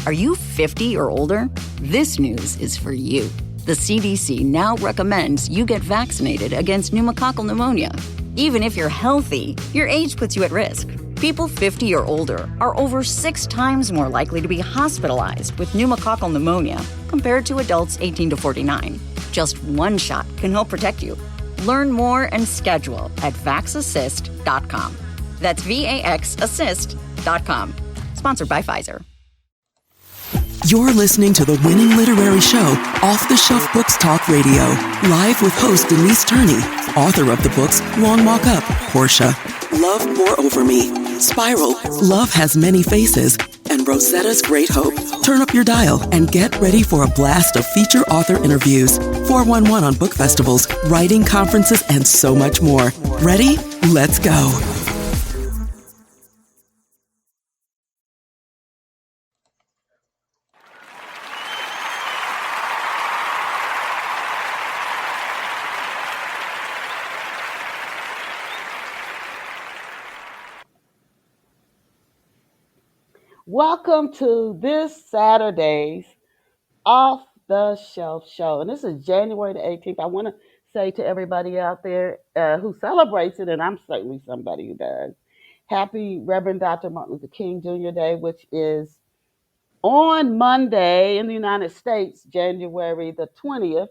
Are you 50 or older? This news is for you. The CDC now recommends you get vaccinated against pneumococcal pneumonia. Even if you're healthy, your age puts you at risk. People 50 or older are over 6 times more likely to be hospitalized with pneumococcal pneumonia compared to adults 18 to 49. Just one shot can help protect you. Learn more and schedule at vaxassist.com. That's VAXassist.com. Sponsored by Pfizer. You're listening to the winning literary show, Off the Shelf Books Talk Radio, live with host Denise Turney, author of the books Long Walk Up, Portia, Love Pour Over Me, Spiral, Love Has Many Faces, and Rosetta's Great Hope. Turn up your dial and get ready for a blast of feature author interviews, 411 on book festivals, writing conferences, and so much more. Ready? Let's go. Welcome to this Saturday's Off the Shelf Show. And this is January the 18th. I want to say to everybody out there who celebrates it, and I'm certainly somebody who does, happy Reverend Dr. Martin Luther King Jr. Day, which is on Monday in the United States, January the 20th.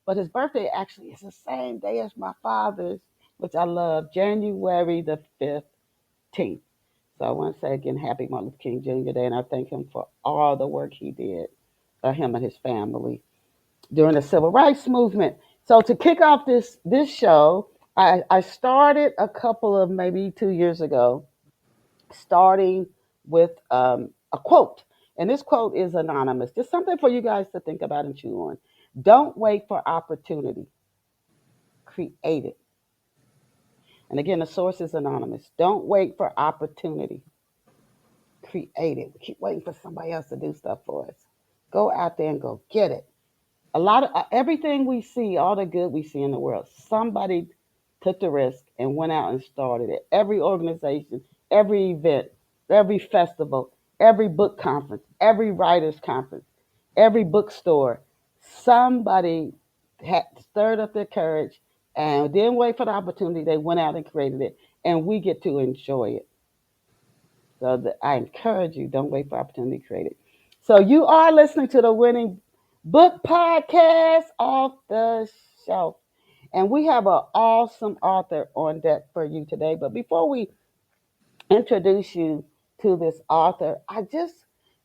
But his birthday actually is the same day as my father's, which I love, January the 15th. So I want to say again, happy Martin Luther King Jr. Day, and I thank him for all the work he did, him and his family, during the Civil Rights Movement. So to kick off this show, I started a couple of maybe 2 years ago, starting with a quote. And this quote is anonymous. Just something for you guys to think about and chew on. Don't wait for opportunity. Create it. And again, the source is anonymous. Don't wait for opportunity. Create it. We keep waiting for somebody else to do stuff for us. Go out there and go get it. A lot of everything we see, all the good we see in the world, somebody took the risk and went out and started it. Every organization, every event, every festival, every book conference, every writers conference, every bookstore, somebody had stirred up their courage and didn't wait for the opportunity. They went out and created it, and we get to enjoy it. So I encourage you, don't wait for opportunity to create it. So you are listening to the Winning Book Podcast, Off the Shelf. And we have an awesome author on deck for you today. But before we introduce you to this author,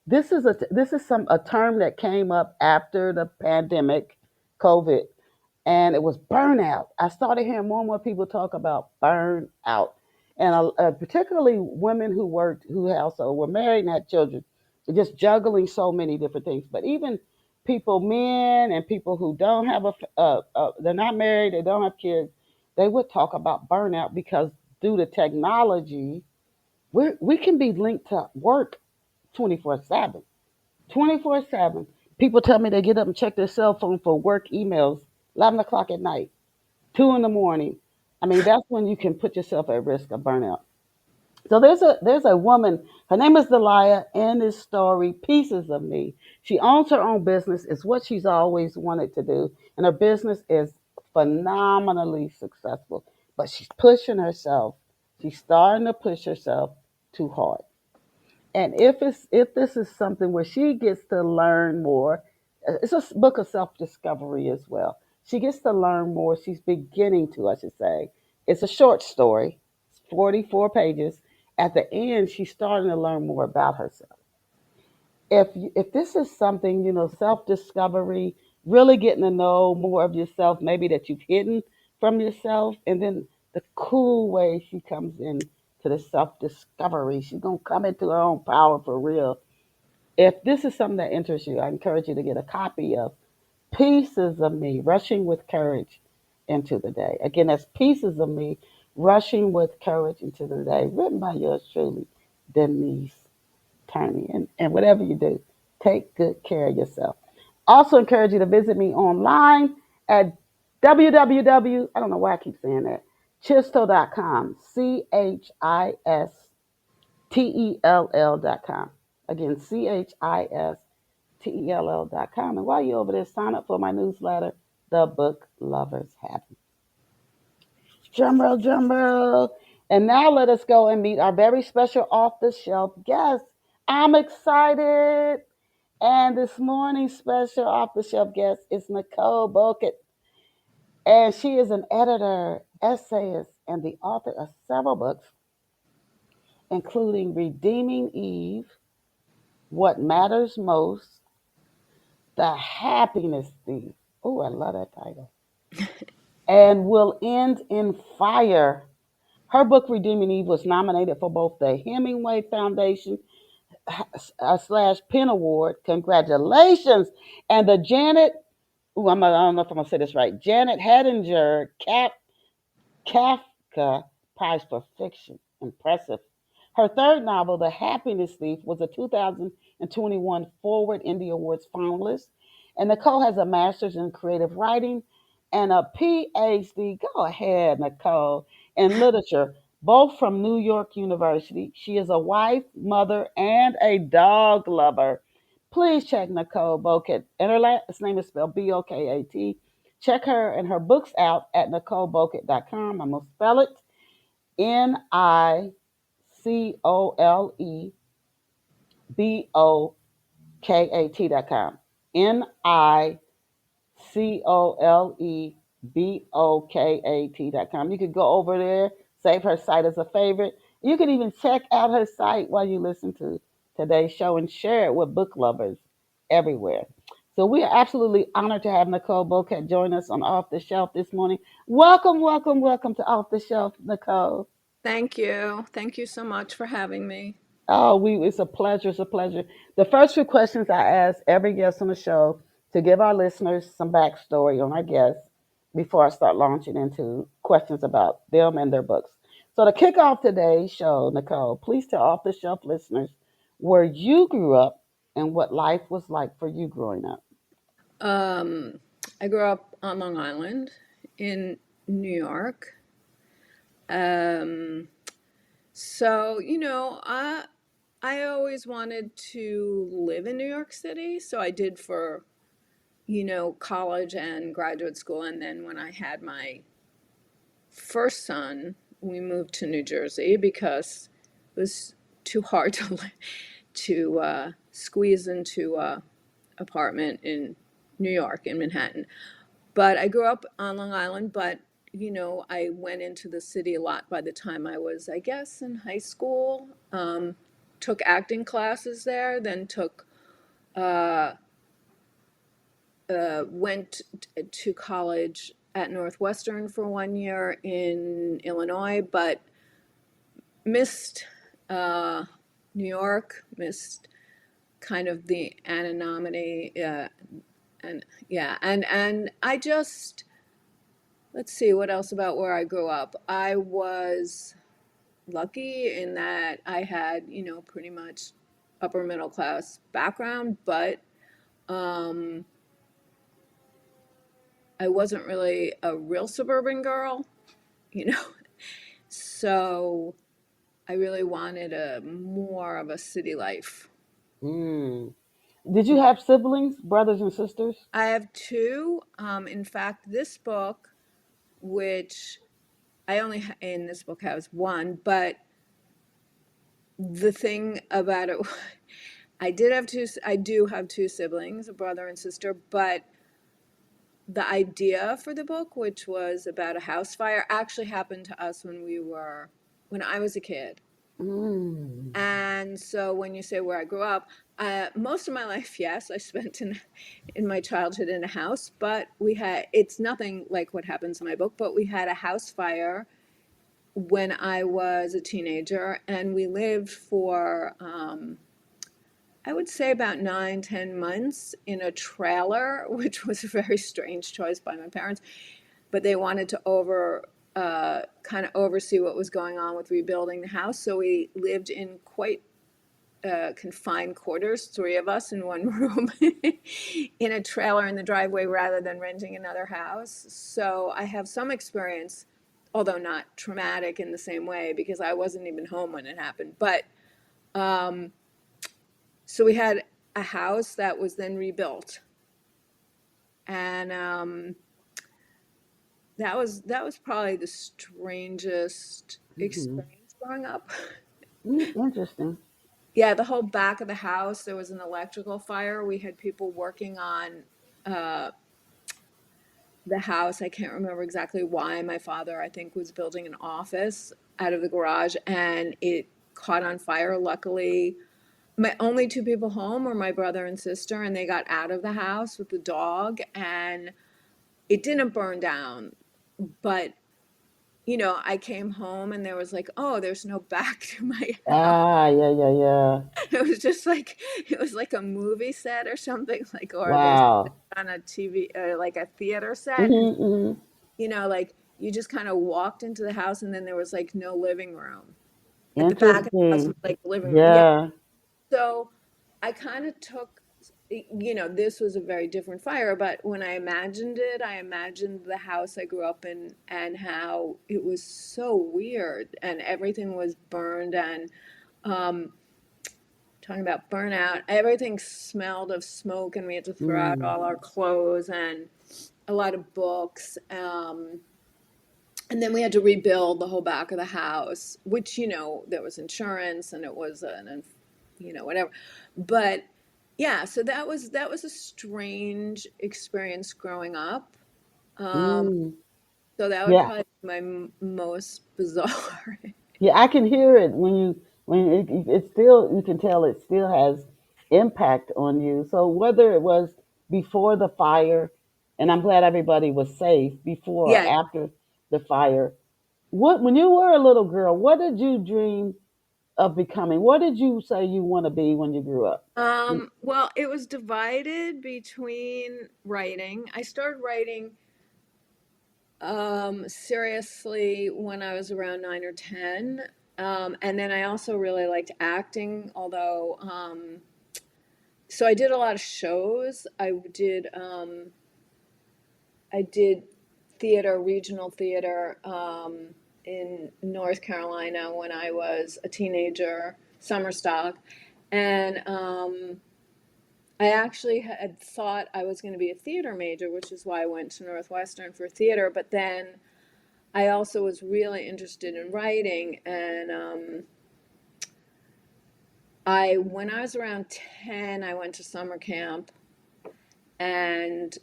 this is a term that came up after the pandemic, COVID, and it was burnout. I started hearing more and more people talk about burnout, and particularly women who also were married and had children, just juggling so many different things. But even people, men and people who don't have they're not married, they don't have kids, they would talk about burnout because due to technology, we can be linked to work 24/7. 24/7. People tell me they get up and check their cell phone for work emails 11 o'clock at night, 2 in the morning. I mean, that's when you can put yourself at risk of burnout. So there's a woman, her name is Delia, in this story, Pieces of Me. She owns her own business. It's what she's always wanted to do. And her business is phenomenally successful. But she's pushing herself. She's starting to push herself too hard. And if this is something where she gets to learn more, it's a book of self-discovery as well. She gets to learn more. She's beginning to, I should say. It's a short story. It's 44 pages. At the end, she's starting to learn more about herself. If this is something, self-discovery, really getting to know more of yourself, maybe that you've hidden from yourself, and then the cool way she comes in to the self-discovery, she's gonna come into her own power for real. If this is something that interests you, I encourage you to get a copy of Pieces of Me, Rushing with Courage into the Day. Again, that's Pieces of Me, Rushing with Courage into the Day, written by yours truly, Denise Turney. And whatever you do, take good care of yourself. Also encourage you to visit me online at www, I don't know why I keep saying that, Chistell.com, Chistell.com. Again, CHISTELL.com. And while you're over there, sign up for my newsletter, The Book Lovers Happy. Drumroll, drumroll. And now let us go and meet our very special off the shelf guest. I'm excited. And this morning's special off the shelf guest is Nicole Bokat. And she is an editor, essayist, and the author of several books, including Redeeming Eve, What Matters Most, The Happiness Thief. Oh, I love that title. And Will End in Fire. Her book, Redeeming Eve, was nominated for both the Hemingway Foundation slash Penn Award. Congratulations. And the Janet, I don't know if I'm going to say this right, Janet Hedinger Kafka Prize for Fiction. Impressive. Her third novel, The Happiness Thief, was a 2021 Forward Indie Awards finalist. And Nicole has a master's in creative writing and a PhD, go ahead, Nicole, in literature, both from New York University. She is a wife, mother, and a dog lover. Please check Nicole Bokat. And her last name is spelled Bokat. Check her and her books out at NicoleBokat.com. I'm going to spell it NicoleBokat.com. NicoleBokat.com. You could go over there, save her site as a favorite. You can even check out her site while you listen to today's show and share it with book lovers everywhere. So we are absolutely honored to have Nicole Bokat join us on Off the Shelf this morning. Welcome, welcome, welcome to Off the Shelf, Nicole. Thank you. Thank you so much for having me. Oh, it's a pleasure. It's a pleasure. The first few questions I ask every guest on the show to give our listeners some backstory on our guests before I start launching into questions about them and their books. So to kick off today's show, Nicole, please tell off the shelf listeners where you grew up and what life was like for you growing up. Um, I grew up on Long Island in New York. Um, I always wanted to live in New York City. So I did for, college and graduate school. And then when I had my first son, we moved to New Jersey because it was too hard to squeeze into a apartment in New York in Manhattan. But I grew up on Long Island, but I went into the city a lot by the time I was, I guess, in high school. Took acting classes there, then uh, went to college at Northwestern for 1 year in Illinois, but missed uh, New York, missed kind of the anonymity, and yeah, and I just, let's see what else about where I grew up. I was lucky in that I had, pretty much upper middle class background, but um, I wasn't really a real suburban girl, you know. So I really wanted a more of a city life. Mm. Did you have siblings, brothers and sisters? I have two. In fact, this book, which I only in this book has one, but the thing about it, I did have two. I do have two siblings, a brother and sister. But the idea for the book, which was about a house fire, actually happened to us when I was a kid. Mm. And so when you say where I grew up, most of my life, yes, I spent in my childhood in a house, but it's nothing like what happens in my book, but we had a house fire when I was a teenager, and we lived for, I would say about 9, 10 months in a trailer, which was a very strange choice by my parents, but they wanted to kind of oversee what was going on with rebuilding the house. So we lived in quite confined quarters, three of us in one room in a trailer in the driveway rather than renting another house. So I have some experience, although not traumatic in the same way because I wasn't even home when it happened. But So we had a house that was then rebuilt, and that was probably the strangest Hmm. experience growing up. Interesting. Yeah, the whole back of the house, there was an electrical fire. We had people working on uh, the house. I can't remember exactly why. My father, I think, was building an office out of the garage, and it caught on fire. Luckily, my only two people home were my brother and sister, and they got out of the house with the dog, and it didn't burn down. But I came home and there was like, oh, there's no back to my house. Ah, yeah, yeah, yeah. It was like a movie set or something, like, or there's Wow. on a TV, like a theater set, and Hmm. Hmm. like you just kind of walked into the house and then there was like no living room. At the back of the house was Interesting. like the living room. Yeah. Yeah. So I kind of took, this was a very different fire, but when I imagined it, I imagined the house I grew up in and how it was so weird and everything was burned, and um, talking about burnout, everything smelled of smoke and we had to throw out Mm. all our clothes and a lot of books. And then we had to rebuild the whole back of the house, which, there was insurance and it was whatever. But yeah, so that was a strange experience growing up. Um, Mm. so that would Yeah. probably be my most bizarre. Yeah, I can hear it when it still, you can tell it still has impact on you. So whether it was before the fire, and I'm glad everybody was safe before or Yeah. after the fire. What when you were a little girl, what did you dream of becoming? What did you say you want to be when you grew up? Well, it was divided between writing. I started writing seriously when I was around 9 or 10. And then I also really liked acting, although, so I did a lot of shows. I did theater, regional theater, in North Carolina when I was a teenager, summer stock. And I actually had thought I was going to be a theater major, which is why I went to Northwestern for theater. But then I also was really interested in writing, and when I was around 10, I went to summer camp, and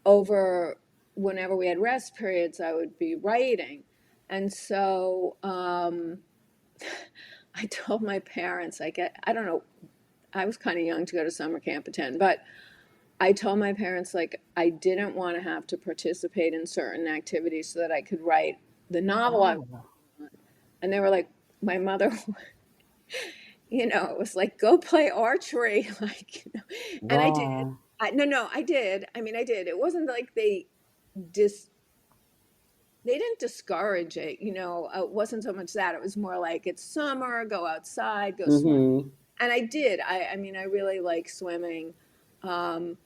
over whenever we had rest periods, I would be writing. And so I told my parents, I don't know, I was kind of young to go to summer camp at 10, but I told my parents, like, I didn't want to have to participate in certain activities so that I could write the novel I Oh, want. And they were like, my mother, it was like, go play archery. Like, and I did. wow. No, I did. I mean, I did. It wasn't like dis, they didn't discourage it, it wasn't so much that. It was more like, it's summer, go outside, go swim. Mm-hmm. And I did. I mean, I really like swimming. Um,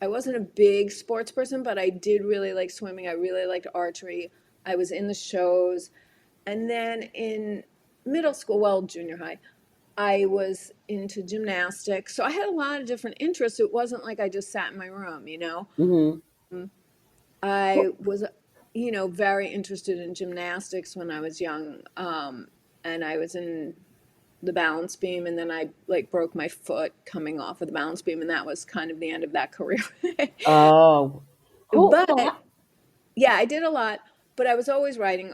I wasn't a big sports person, but I did really like swimming. I really liked archery. I was in the shows. And then in middle school, well, junior high, I was into gymnastics. So I had a lot of different interests. It wasn't like I just sat in my room. Mm-hmm. I Well, was, very interested in gymnastics when I was young. And I was in the balance beam, and then I like broke my foot coming off of the balance beam, and that was kind of the end of that career. oh, who? So But yeah, I did a lot, but I was always writing.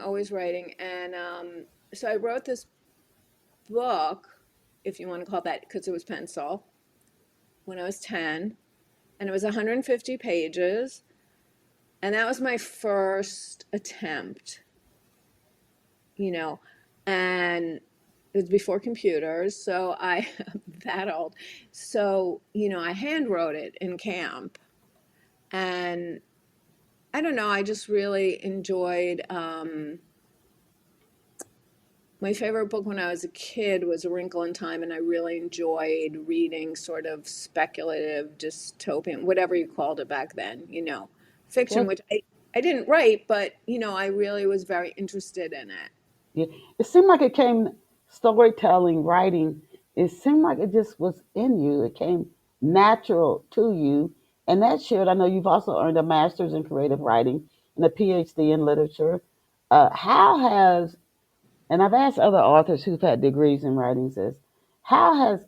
And so I wrote this book, if you want to call that, because it was pencil, when I was 10, and it was 150 pages. And that was my first attempt, you know, and it was before computers. So I, that old. So, I hand wrote it in camp. And I don't know, I just really enjoyed, my favorite book when I was a kid was A Wrinkle in Time, and I really enjoyed reading sort of speculative, dystopian, whatever you called it back then, fiction, what? which I didn't write, but, I really was very interested in it. Yeah, it seemed like it came storytelling, writing It seemed like it just was in you. It came natural to you. And that shared, I know you've also earned a master's in creative writing and a PhD in literature. How has, and I've asked other authors who've had degrees in writing this, how has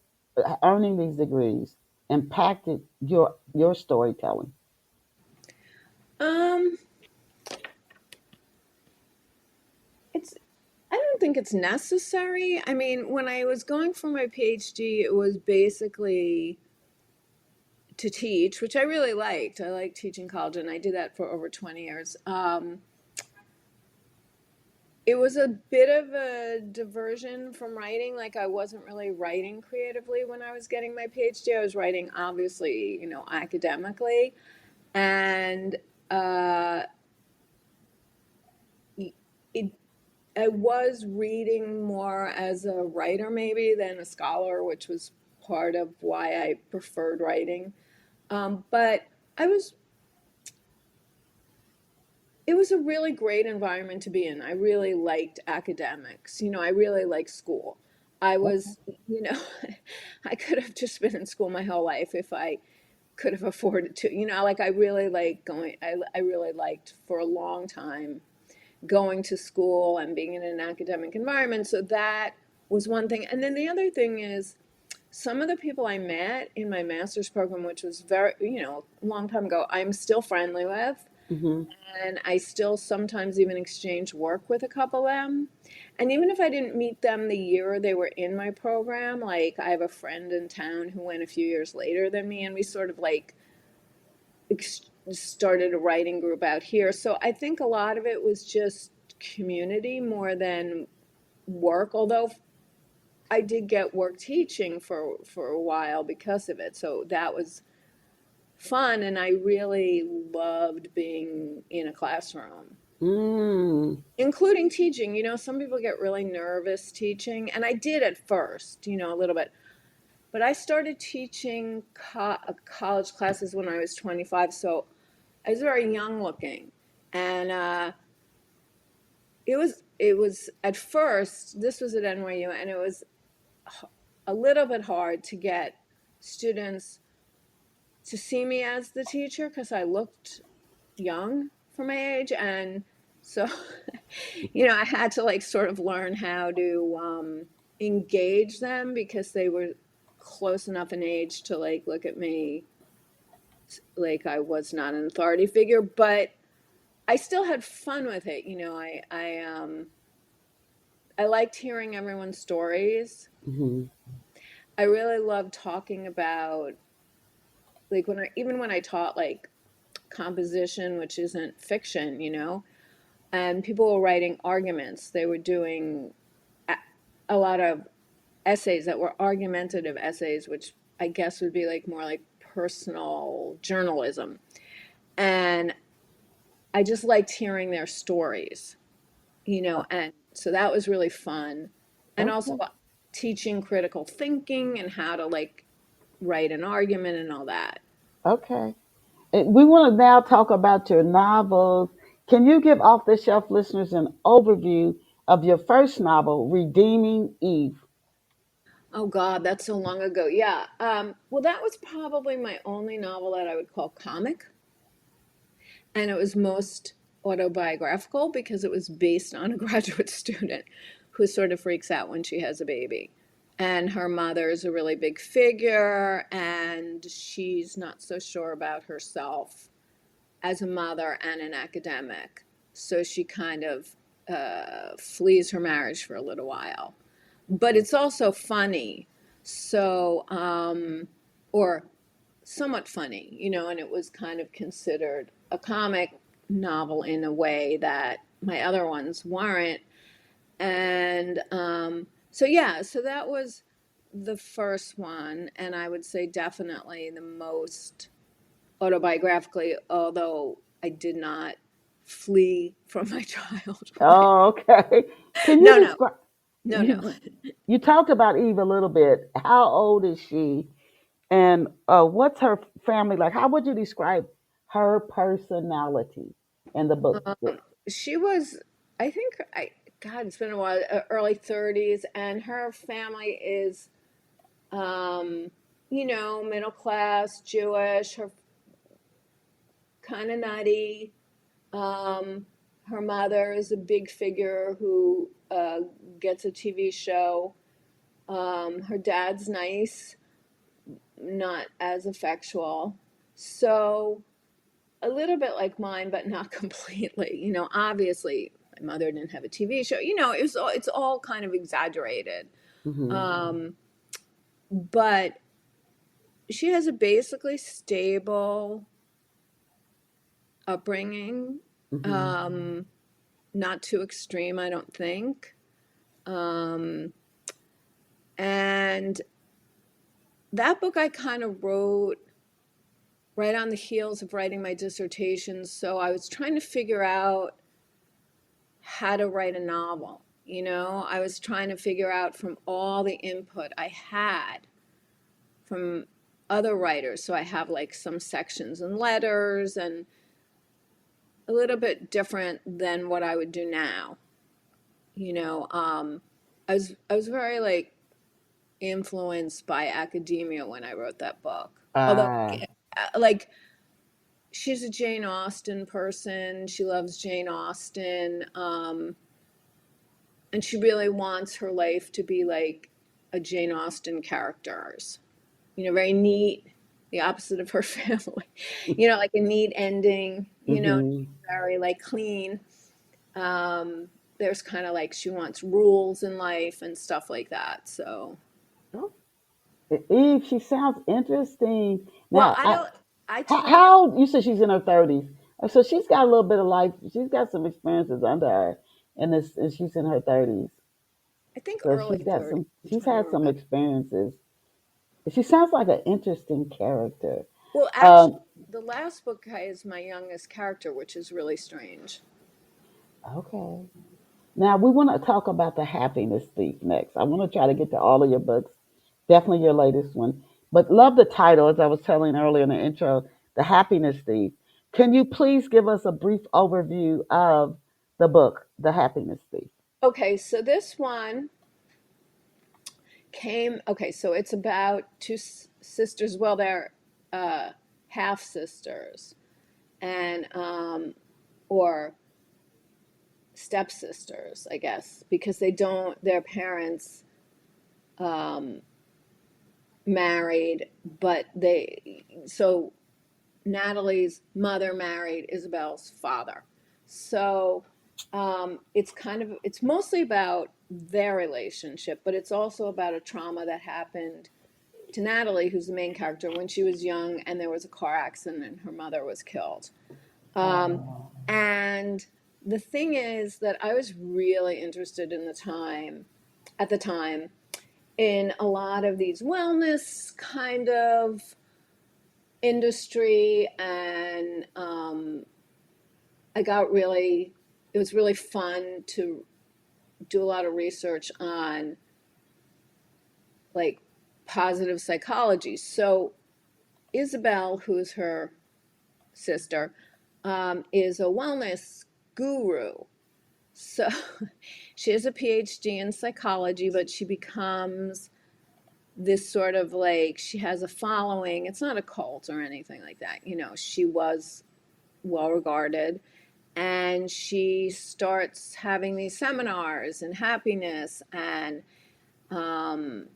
earning these degrees impacted your storytelling? Um, it's I don't think it's necessary. I mean, when I was going for my PhD, it was basically to teach, which I really liked. I liked teaching college, and I did that for over 20 years. It was a bit of a diversion from writing. Like, I wasn't really writing creatively when I was getting my PhD. I was writing, obviously, academically. And uh, it, I was reading more as a writer, maybe, than a scholar, which was part of why I preferred writing. But I was it was a really great environment to be in. I really liked academics. I really liked school. I was, you know, I could have just been in school my whole life if I could have afforded to. Like, I really like going. I really liked for a long time going to school and being in an academic environment. So that was one thing. And then the other thing is some of the people I met in my master's program, which was very, a long time ago, I'm still friendly with. Hmm. And I still sometimes even exchange work with a couple of them. And even if I didn't meet them the year they were in my program, like, I have a friend in town who went a few years later than me, and we sort of like started a writing group out here. So I think a lot of it was just community more than work, although I did get work teaching for a while because of it. So that was fun, and I really loved being in a classroom, Mm. including teaching. Some people get really nervous teaching, and I did at first, a little bit. But I started teaching college classes when I was 25, so I was very young looking, and it was at first. This was at NYU, and it was a little bit hard to get students to see me as the teacher because I looked young for my age, and so I had to like sort of learn how to engage them because they were close enough in age to like look at me like I was not an authority figure, but I still had fun with it. I liked hearing everyone's stories. Hmm. I really loved talking about, like, when I taught like composition, which isn't fiction, and people were writing arguments. They were doing a lot of essays that were argumentative essays, which I guess would be like more like personal journalism. And I just liked hearing their stories, and so that was really fun. And also Okay. teaching critical thinking and how to like write an argument and all that. Okay. We want to now talk about your novels. Can you give off the shelf listeners an overview of your first novel, Redeeming Eve? Oh God, that's so long ago. Yeah. Well, that was probably my only novel that I would call comic, and it was most autobiographical because it was based on a graduate student who sort of freaks out when she has a baby. And her mother is a really big figure, and she's not so sure about herself as a mother and an academic. So she kind of flees her marriage for a little while. But it's also funny. So, or somewhat funny, and it was kind of considered a comic novel in a way that my other ones weren't. And so, yeah, so that was the first one. And I would say definitely the most autobiographically, although I did not flee from my childhood. Oh, okay. Can you No, no, describe? no, no. You talked about Eve a little bit. How old is she, and what's her family like? How would you describe her personality in the book? She was, I think, God, it's been a while, early 30s, and her family is Middle class, Jewish, her kind of nutty. Um, Her mother is a big figure who gets a TV show. Her dad's nice, not as effectual. So a little bit like mine, but not completely. Obviously, my mother didn't have a TV show. It's all kind of exaggerated. Mm-hmm. But she has a basically stable upbringing, Mm-hmm. um, not too extreme, I don't think. Um, and that book I kind of wrote right on the heels of writing my dissertation. So I was trying to figure out how to write a novel. I was trying to figure out from all the input I had from other writers. So I have like some sections and letters and a little bit different than what I would do now. I was very like influenced by academia when I wrote that book. Although, Ah, like, she's a Jane Austen person. She loves Jane Austen. And she really wants her life to be like a Jane Austen character's. Very neat, the opposite of her family. Like a neat ending, mm-hmm. very like clean. Um, there's kind of like she wants rules in life and stuff like that. So, Oh, Eve, she sounds interesting. well, Now, I don't, I told her, how old? You said she's in her 30s. So she's got a little bit of life. She's got some experiences under her, and she's in her 30s. I think So early 30s. I'm she's trying to had some remember. experiences. She sounds like an interesting character. Well, actually, Um, the last book is my youngest character, which is really strange. okay. Now we want to talk about the Happiness Thief next. I want to try to get to all of your books, definitely your latest one. But love the title, as I was telling earlier in the intro, The Happiness Thief. Can you please give us a brief overview of the book, The Happiness Thief? Okay, so this one okay, so it's about two sisters. Well, they're uh, half sisters, and or stepsisters, I guess, because their parents um, married, but so Natalie's mother married Isabel's father. So it's mostly about their relationship, but it's also about a trauma that happened to Natalie, who's the main character, when she was young, and there was a car accident and her mother was killed. Um, Oh, and the thing is that I was really interested at the time, in a lot of these wellness kind of industry, and it was really fun to do a lot of research on like positive psychology. So Isabel, who's her sister, is a wellness guru. So she has a PhD in psychology, but she becomes this sort of like, she has a following. It's not a cult or anything like that. She was well regarded. And she starts having these seminars in happiness, and um,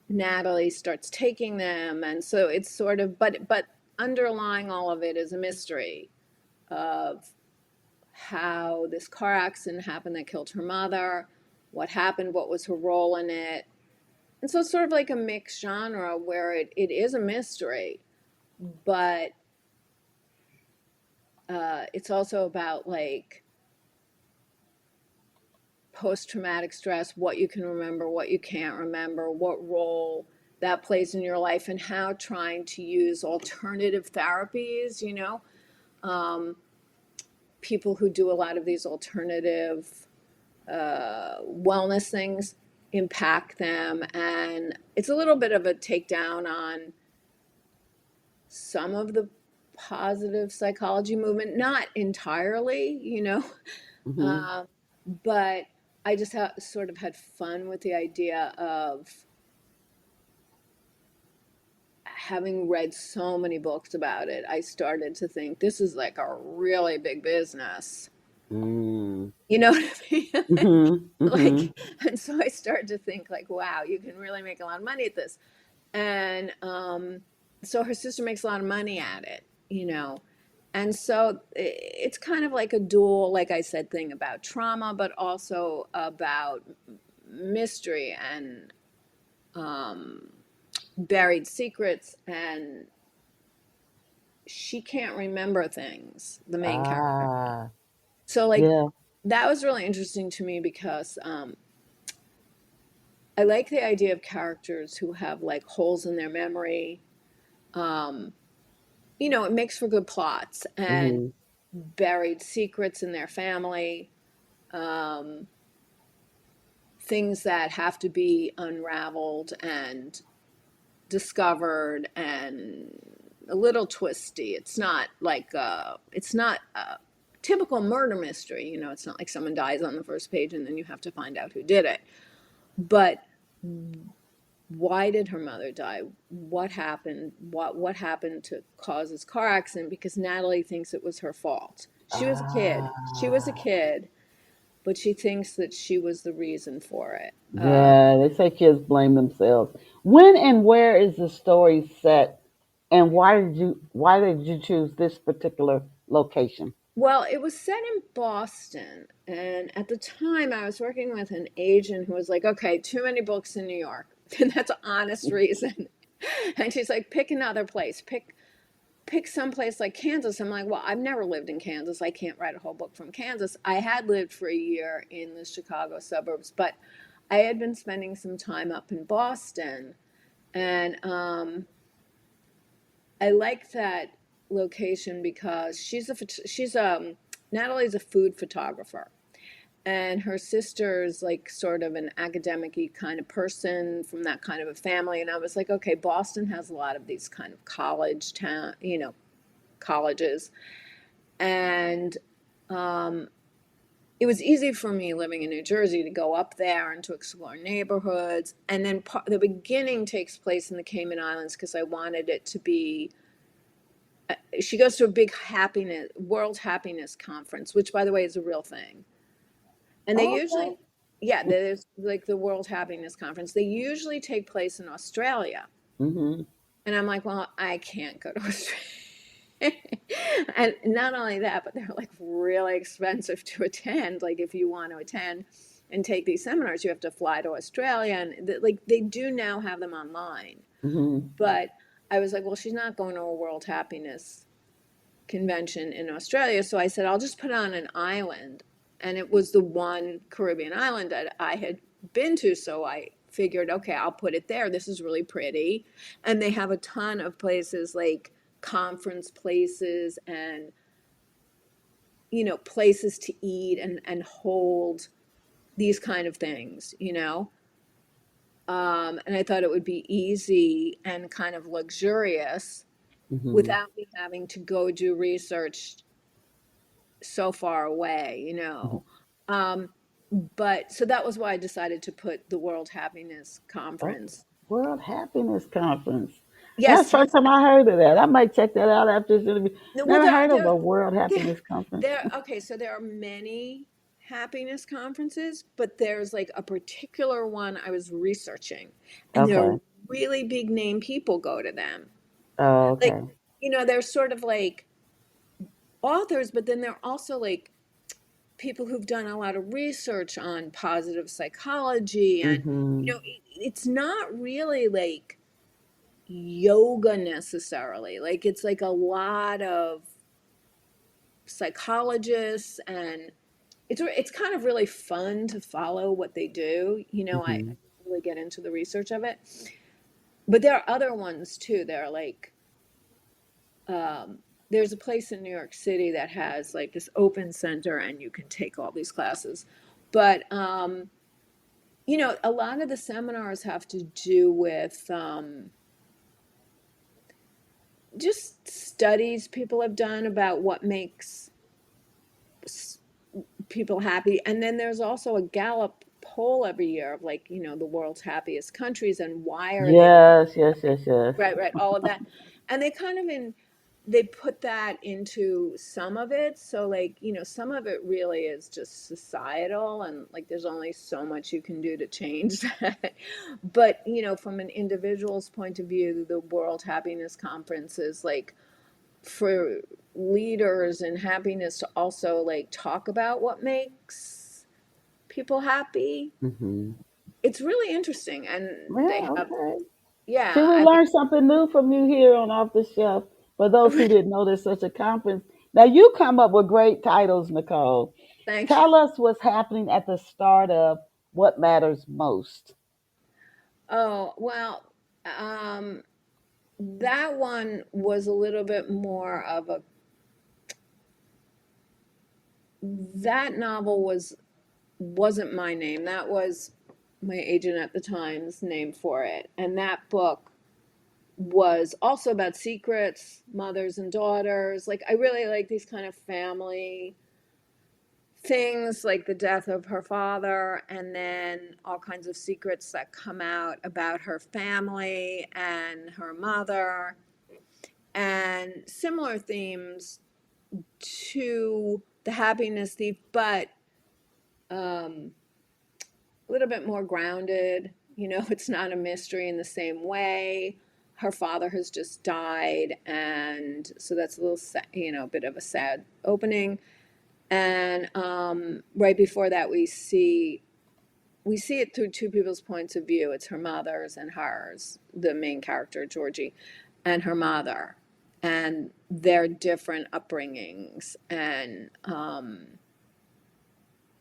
Natalie starts taking them. And so it's sort of, but underlying all of it is a mystery of how this car accident happened that killed her mother, what happened, what was her role in it. And so it's sort of like a mixed genre where it is a mystery, but it's also about like post-traumatic stress, what you can remember, what you can't remember, what role that plays in your life, and how trying to use alternative therapies, um, people who do a lot of these alternative wellness things impact them. And it's a little bit of a takedown on some of the positive psychology movement, not entirely, mm-hmm. uh, but I just sort of had fun with the idea of having read so many books about it, I started to think this is like a really big business. Mm. You know what I mean? Mhm. Like, Mhm. and so I started to think like, wow, you can really make a lot of money at this. And so her sister makes a lot of money at it, you know. And so it's kind of like a dual, like I said, thing about trauma, but also about mystery and um, buried secrets. And she can't remember things, the main character. Ah, So, like, yeah. that was really interesting to me because I like the idea of characters who have like holes in their memory. Um, you know, it makes for good plots and Mhm. buried secrets in their family, um, things that have to be unraveled and discovered and a little twisty. It's not a typical murder mystery. You know, it's not like someone dies on the first page and then you have to find out who did it. But why did her mother die? What happened? What happened to cause this car accident? Because Natalie thinks it was her fault. She was a kid. She was a Ah. kid, but she thinks that she was the reason for it. Yeah, they say kids blame themselves. When and where is the story set, and why did you choose this particular location? Well, it was set in Boston, and at the time I was working with an agent who was like, "Okay, too many books in New York." And that's an honest reason. And she's like, "Pick another place. Pick some place like Kansas." I'm like, "Well, I've never lived in Kansas. I can't write a whole book from Kansas." I had lived for a year in the Chicago suburbs, but I had been spending some time up in Boston, and I like that location because she's Natalie's a food photographer, and her sister's like sort of an academic-y kind of person from that kind of a family. And I was like, okay, Boston has a lot of these kind of college town, you know, colleges, and um, it was easy for me living in New Jersey to go up there and to explore neighborhoods. And then the beginning takes place in the Cayman Islands because I wanted it to be. She goes to a big world happiness conference, which by the way is a real thing. And they Okay. usually, yeah, there's like the World Happiness Conference. They usually take place in Australia. Mhm. And I'm like, well, I can't go to Australia. And not only that, but they're like really expensive to attend. Like if you want to attend and take these seminars, you have to fly to Australia, and like they do now have them online. Mhm. But I was like, well, she's not going to a World Happiness convention in Australia. So I said, I'll just put on an island. And it was the one Caribbean island that I had been to. So I figured, okay, I'll put it there. This is really pretty. And they have a ton of places like conference places and, you know, places to eat and hold these kind of things, you know. And I thought it would be easy and kind of luxurious Mhm. without me having to go do research so far away, you Mhm. know. Um, but so that was why I decided to put the World Happiness Oh, Conference. World Happiness Conference. That's Yes, the first time I heard of that. I might check that out after this interview. well, Never heard of a World yeah, Happiness Conference. okay. So there are many happiness conferences, but there's like a particular one I was researching, and there are Okay. really big name people go to them. Oh, Like, okay. you know, they're sort of like authors, but then they're also like people who've done a lot of research on positive psychology and you Mhm. know it's not really like yoga necessarily, like it's like a lot of psychologists, and it's kind of really fun to follow what they do, you know. I Mhm. really get into the research of it, but there are other ones too. There are like um, there's a place in New York City that has like this open center and you can take all these classes, but you know, a lot of the seminars have to do with just studies people have done about what makes people happy. And then there's also a Gallup poll every year of like, the world's happiest countries and why are they Yes, yes, yes, yes. right, all of that. And they put that into some of it. So like, some of it really is just societal and like there's only so much you can do to change that. But, from an individual's point of view, the World Happiness Conference is like for leaders in happiness to also like talk about what makes people happy. Hmm. It's really interesting. And they Yeah, have, okay. See, yeah, we I mean, learned something new from you here on Off the Shelf. For those who didn't know there's such a conference. Now, you come up with great titles, Nicole. thank you. Tell us what's happening at the start of What Matters Most. Oh, well, um, that one was a little bit more of a, that novel wasn't my name. That was my agent at the time's name for it. And that book was also about secrets, mothers and daughters. Like I really like these kind of family things, like the death of her father and then all kinds of secrets that come out about her family and her mother and similar themes to The Happiness Thief, but um, a little bit more grounded. It's not a mystery in the same way. Her father has just died, and so that's a little, a bit of a sad opening. And right before that, we see it through two people's points of view. It's her mother's and hers, the main character, Georgie, and her mother, and their different upbringings and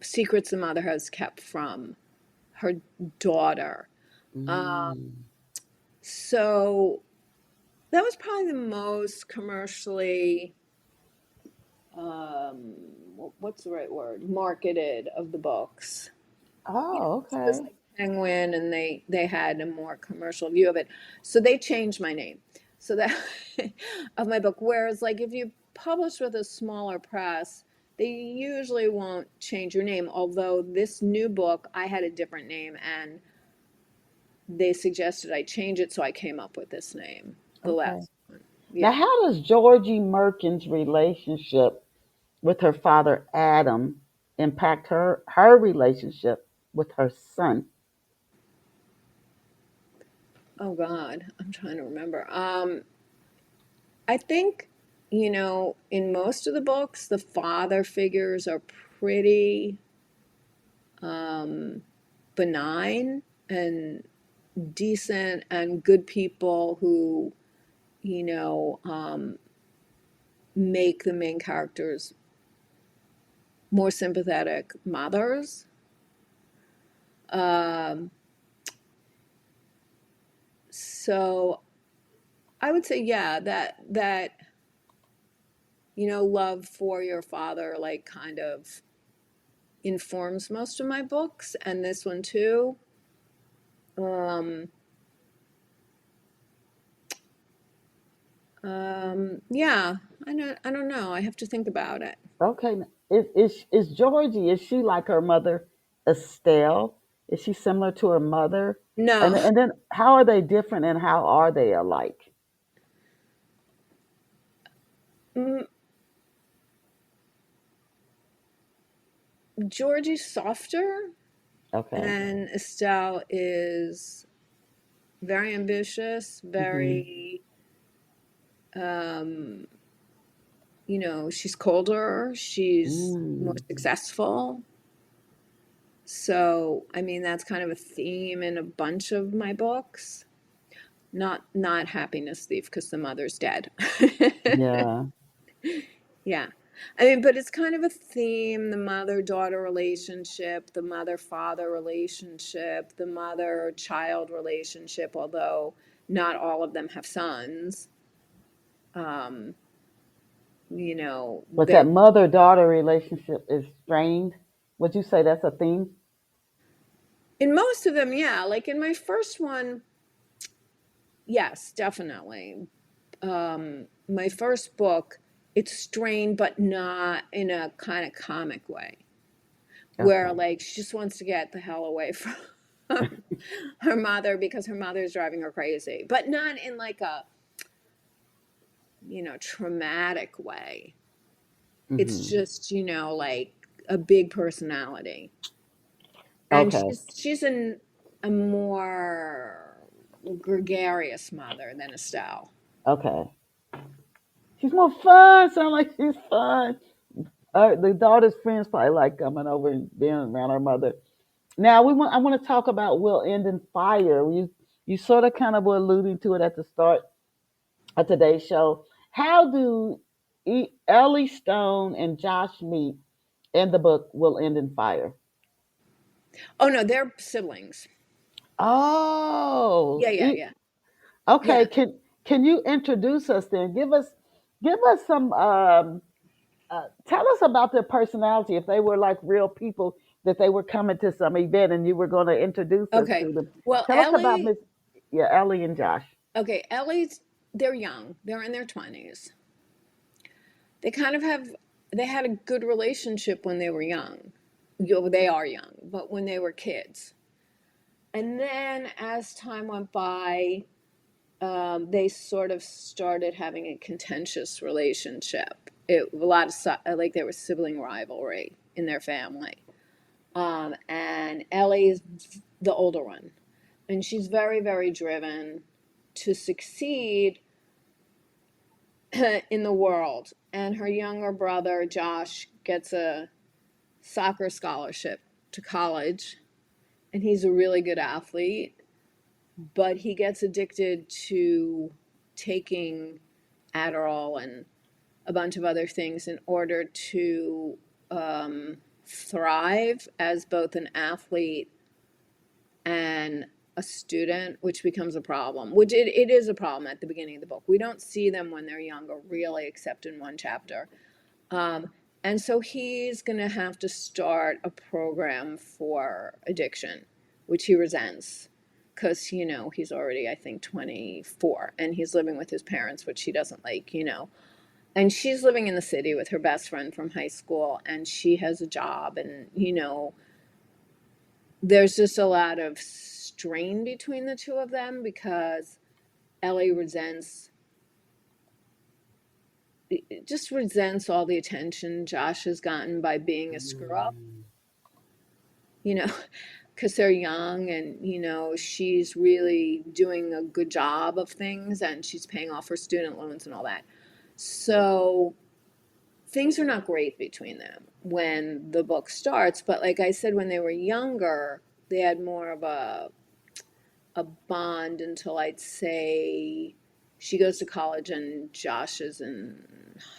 secrets the mother has kept from her daughter. Um, Mm. so that was probably the most commercially, what's the right word, marketed of the books. Oh, It was okay. like Penguin, and they had a more commercial view of it. So they changed my name. So that of my book. Whereas like if you publish with a smaller press, they usually won't change your name. Although this new book, I had a different name and they suggested I change it, so I came up with this name. The Okay. last one. Now, Yeah. how does Georgie Merkin's relationship with her father Adam impact her relationship with her son? Oh God, I'm trying to remember. I think, in most of the books, the father figures are pretty um, benign and decent and good people who, you know, um, make the main characters more sympathetic mothers. Um, so I would say, yeah, that love for your father, like, kind of informs most of my books, and this one too. Um, yeah, I don't know. I have to think about it. Okay. Is Georgie, is she like her mother, Estelle? Is she similar to her mother? And No, and then how are they different and how are they alike? mm, Georgie's softer, Okay. and Estelle is very ambitious, Hmm. very, um, she's colder, she's more Mm. successful. So, I mean, that's kind of a theme in a bunch of my books. Not Happiness Thief because the mother's dead. Yeah. Yeah. I mean, but it's kind of a theme, the mother-daughter relationship, the mother-father relationship, the mother-child relationship, although not all of them have sons. Um, But that they're mother-daughter relationship is strained. Would you say that's a theme? in most of them, yeah. Like in my first one, yes, definitely. My first book, it's strained, but not in a kind of comic way. where Okay. like she just wants to get the hell away from her mother because her mother is driving her crazy, but not in like a, traumatic way. It's Hmm. just, like a big personality. And Okay. she's a more gregarious mother than Estelle. Okay. She's more fun. Sound like she's fun. The daughter's friends probably like coming over and being around her mother. Now I want to talk about Will End in Fire. You sort of kind of were alluding to it at the start of today's show. How do Ellie Stone and Josh meet in the book Will End in Fire? Oh no, they're siblings. Oh, Yeah, yeah, yeah. okay. Yeah. Can you introduce us then? Give us some tell us about their personality. If they were like real people, that they were coming to some event and you were going to introduce us Okay. to them. Well, Tell us about Miss, yeah, Ellie and Josh. Ellie's, they're young. They're in their 20s. They kind of have, they had a good relationship when they were young. They are young, but when they were kids. And then as time went by, they sort of started having a contentious relationship. A lot of like there was sibling rivalry in their family. And Ellie is the older one, and she's very, very driven to succeed in the world. And her younger brother Josh gets a soccer scholarship to college, and he's a really good athlete, but he gets addicted to taking Adderall and a bunch of other things in order to thrive as both an athlete and a student, which becomes a problem, which it is a problem at the beginning of the book. We don't see them when they're younger, really, except in one chapter. Um, and so he's going to have to start a program for addiction, which he resents because, he's already, I think, 24 and he's living with his parents, which he doesn't like. And she's living in the city with her best friend from high school, and she has a job, and, there's just a lot of strain between the two of them because Ellie resents all the attention Josh has gotten by being a screw up, you know, because they're young and, she's really doing a good job of things and she's paying off her student loans and all that. So things are not great between them when the book starts. But like I said, when they were younger, they had more of a bond until I'd say she goes to college and Josh is in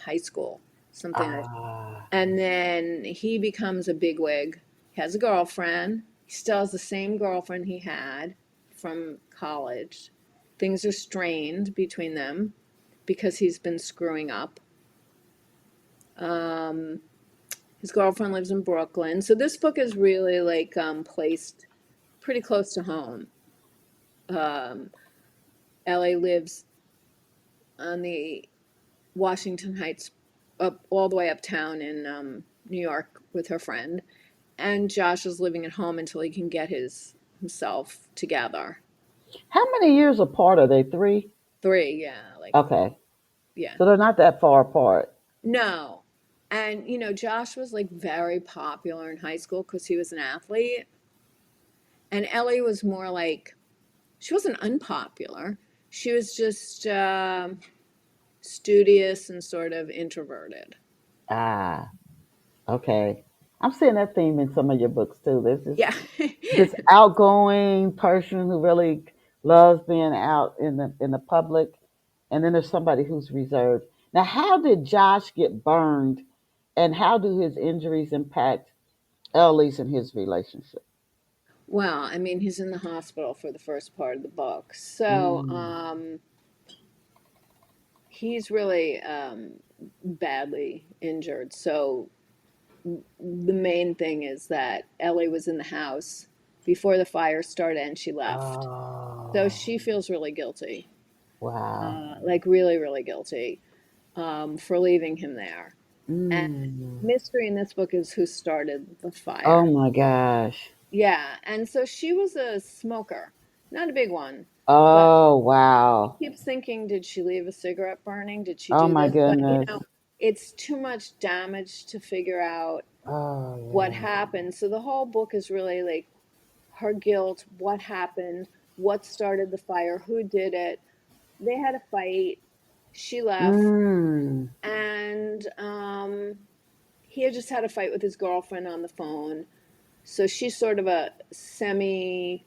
high school, something like. Ah, And then he becomes a bigwig. He has a girlfriend. He still has the same girlfriend he had from college. Things are strained between them because he's been screwing up. Um, his girlfriend lives in Brooklyn. So this book is really like placed pretty close to home. Um, Ellie lives on the Washington Heights, up all the way uptown in New York with her friend, and Josh is living at home until he can get himself together. how many years apart are they? 3. 3, yeah, like Okay, yeah, so they're not that far apart. no, and Josh was like very popular in high school because he was an athlete, and Ellie was more like she wasn't unpopular. She was just studious and sort of introverted. Ah, okay. I'm seeing that theme in some of your books too. There's Yeah. this outgoing person who really loves being out in the public, and then there's somebody who's reserved. Now, how did Josh get burned, and how do his injuries impact Ellie's and his relationship? Well, I mean, he's in the hospital for the first part of the book. So, Mm. he's really badly injured. So, the main thing is that Ellie was in the house before the fire started and she left. So, Oh, she feels really guilty, wow. like really, really guilty for leaving him there. And Mm. mystery in this book is who started the Oh fire. my gosh. Yeah, and so she was a smoker, not a big one, but Oh he wow. keeps thinking, did she leave a cigarette burning? Did she Oh do my this? But goodness. it's too much damage to figure out Oh what yeah. happened. So the whole book is really like her guilt, what happened, what started the fire, who did it. They had a fight. She left, Mm. and he had just had a fight with his girlfriend on the phone. So she's sort of a semi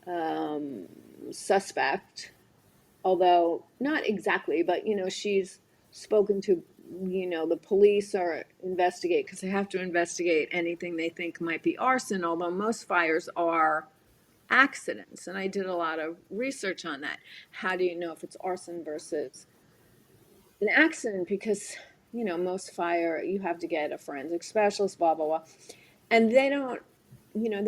um, suspect, although not exactly, but she's spoken to, the police are investigate because they have to investigate anything they think might be arson, although most fires are accidents. And I did a lot of research on that. How do you know if it's arson versus an accident? Because, most fire, you have to get a forensic specialist, blah, blah, blah. And they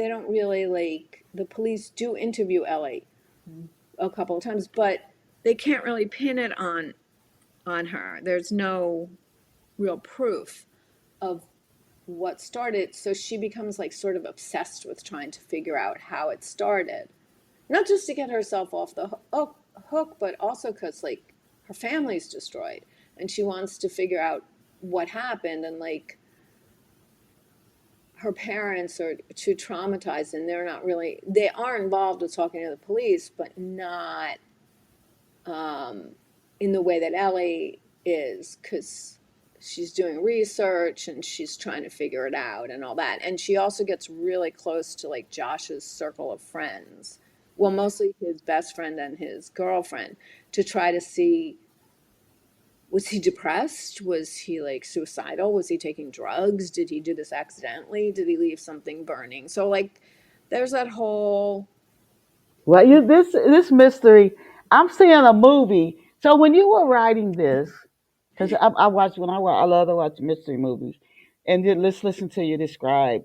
don't really like, the police do interview Ellie a couple of times, but they can't really pin it on her. There's no real proof of what started, so she becomes like sort of obsessed with trying to figure out how it started. Not just to get herself off the hook, but also because like her family's destroyed and she wants to figure out what happened, and like her parents are too traumatized and they are involved with talking to the police, but not um, in the way that Ellie is, because she's doing research and she's trying to figure it out and all that. And she also gets really close to like Josh's circle of friends. Well, mostly his best friend and his girlfriend, to try to see, was he depressed? Was he like suicidal? Was he taking drugs? Did he do this accidentally? Did he leave something burning? So like there's that whole. Well, this mystery, I'm seeing a movie. So when you were writing this, because I watch when I watch, I love to watch mystery movies, and then let's listen to you describe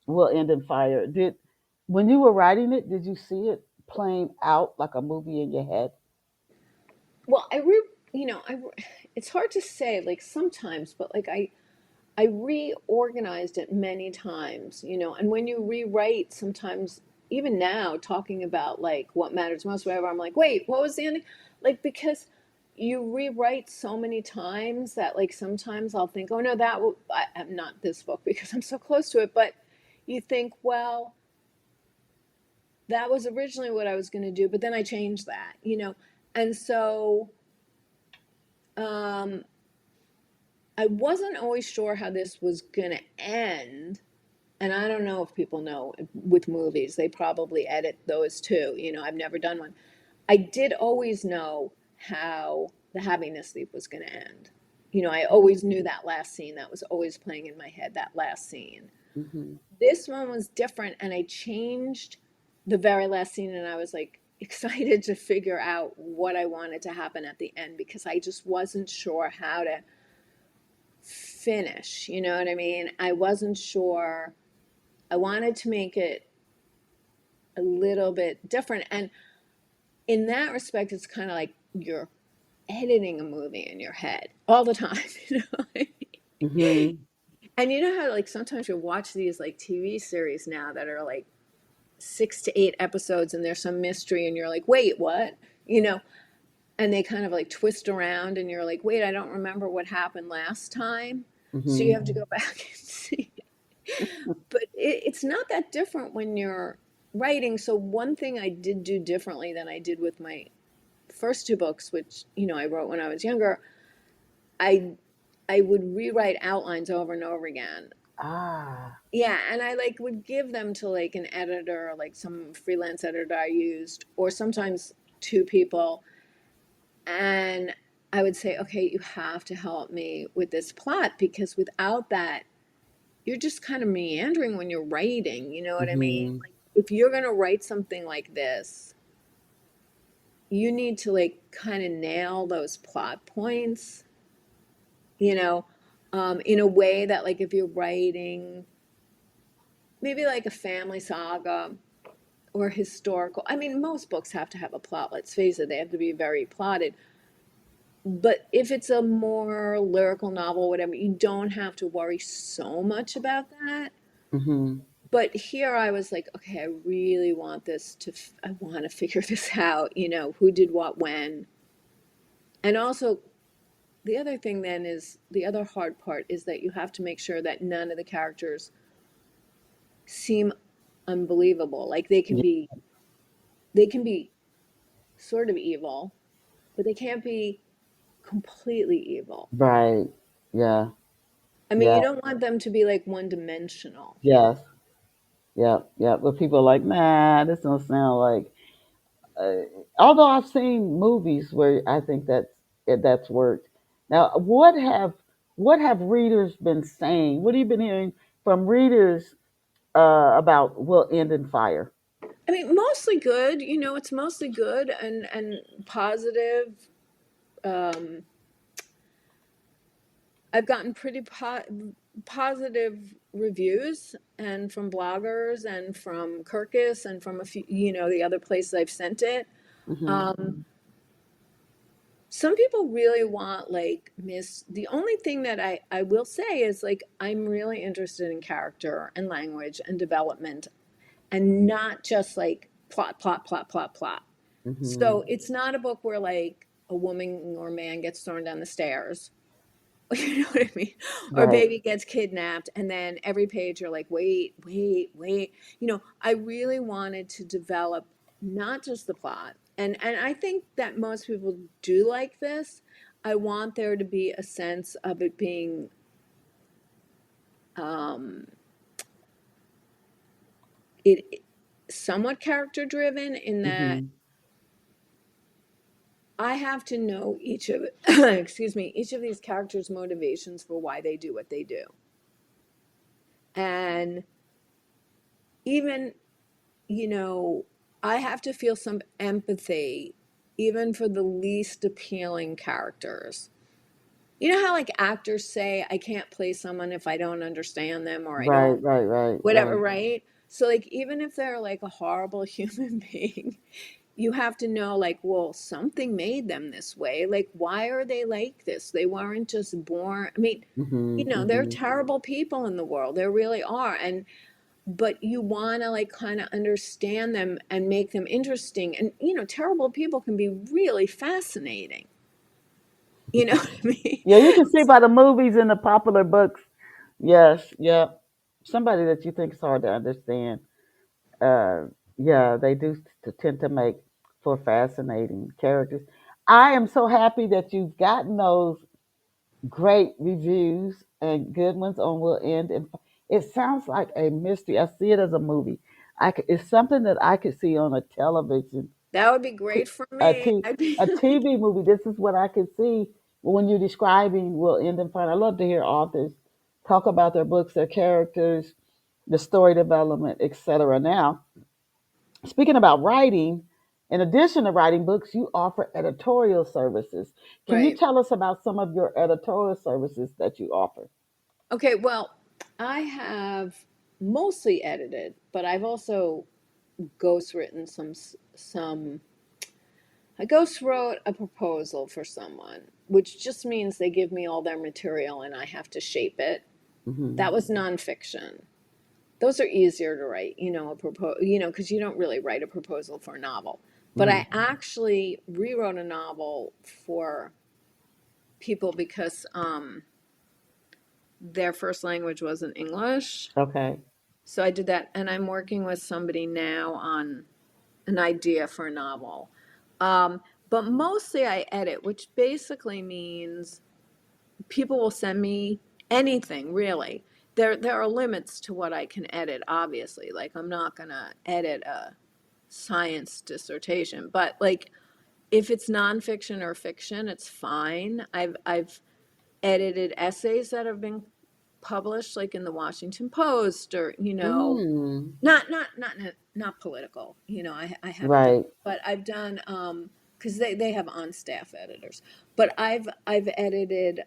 Will End in Fire. Did when you were writing it, did you see it playing out like a movie in your head? Well, it's hard to say, like sometimes, but like I reorganized it many times, and when you rewrite, sometimes, even now, talking about like what matters most, whatever, I'm like, wait, what was the ending? Like, because you rewrite so many times that like sometimes I'll think, oh no, I'm not this book because I'm so close to it, but you think, well, that was originally what I was going to do, but then I changed that, and so um, I wasn't always sure how this was going to end. And I don't know if people know with movies, they probably edit those too. I've never done one. I did always know how the Happiness Thief was going to end. I always knew that last scene. That was always playing in my head, that last scene. Hmm. This one was different, and I changed the very last scene, and I was like excited to figure out what I wanted to happen at the end because I just wasn't sure how to finish. You know what I mean? I wasn't sure. I wanted to make it a little bit different. And in that respect, it's kind of like you're editing a movie in your head all the time, Hmm. And you know how like sometimes you watch these like TV series now that are like 6 to 8 episodes and there's some mystery and you're like, wait, what? You know, and they kind of like twist around and you're like, wait, I don't remember what happened last time. So you Hmm. have to go back and see. But it's not that different when you're writing. So one thing I did do differently than I did with my first two books, which I wrote when I was younger, I I would rewrite outlines over and over again. Ah. Yeah, and I like would give them to like an editor, like some freelance editor I used, or sometimes two people, and I would say, okay, you have to help me with this plot because without that, you're just kind of meandering when you're writing. You know what I mean? Hmm. Like if you're gonna write something like this, you need to like kind of nail those plot points, you know, in a way that like if you're writing maybe like a family saga or historical, I mean, most books have to have a plot. Let's face it, they have to be very plotted. But if it's a more lyrical novel, whatever, you don't have to worry so much about that. Hmm. But here I was like, okay, I really want this to, I want to figure this out, who did what when. And also, the other thing then is the other hard part is that you have to make sure that none of the characters seem unbelievable. Like Yeah. they can be sort of evil, but they can't be completely evil. Right. Yeah. I mean, Yeah. you don't want them to be like one dimensional. Yes. Yep. Yep. But people are like, nah, this don't sound like. Uh, Although I've seen movies where I think that's worked. Now, what have readers been saying? What have you been hearing from readers about Will End in Fire? I mean, mostly good, it's mostly good and positive. Um, I've gotten pretty positive reviews and from bloggers and from Kirkus and from a few, the other places I've sent it. Hmm. Um, some people really want like the only thing that I will say is like I'm really interested in character and language and development and not just like plot, plot, plot, plot, plot. Hmm. So it's not a book where like a woman or man gets thrown down the stairs. You know what I mean? Or a Right. baby gets kidnapped, and then every page you're like, wait, wait, wait. I really wanted to develop not just the plot, and I think that most people do like this. I want there to be a sense of it being um, it somewhat character driven in that Hmm. I have to know each of excuse me, each of these characters' motivations for why they do what they do. And even, you know, I have to feel some empathy even for the least appealing characters. You know how like actors say I can't play someone if I don't understand them or I Right. don't Right. Right. whatever, Right. right? So like even if they're like a horrible human being, you have to know like, well, something made them this way. Like why are they like this? They weren't just born. I mean, Hmm. there are Hmm. terrible people in the world. There really are. And but you want to like kind of understand them and make them interesting. And terrible people can be really fascinating. You know what I mean? Yeah, you can see by the movies and the popular books. Yes. Yep. Somebody that you think is hard to understand. uh, yeah, they do tend to make for fascinating characters. I am so happy that you've gotten those great reviews and good ones on Will End. And it sounds like a mystery. I see it as a movie. It's something that I could see on a television, That would be t- great for a, me. t- I'd be a TV movie. This is what I could see when you're describing Will End and Find. I love to hear authors talk about their books, their characters, the story development, etc. Now, speaking about writing, in addition to writing books, you offer editorial services. Can you right. tell us about some of your editorial services that you offer? Okay, well, I have mostly edited, but I've also ghostwritten some. I ghost wrote a proposal for someone, which just means they give me all their material and I have to shape it. Hmm. That was nonfiction. Those are easier to write, a because you don't really write a proposal for a novel. But Hmm. I actually rewrote a novel for people because their first language wasn't English. Okay. So I did that, and I'm working with somebody now on an idea for a novel. Um, but mostly I edit, which basically means people will send me anything really. There are limits to what I can edit, obviously. Like I'm not gonna edit a science dissertation, but like if it's nonfiction or fiction, it's fine. I've edited essays that have been published like in the Washington Post or Mm. not political. I haven't done, Right. but I've done because they have on staff editors. But I've edited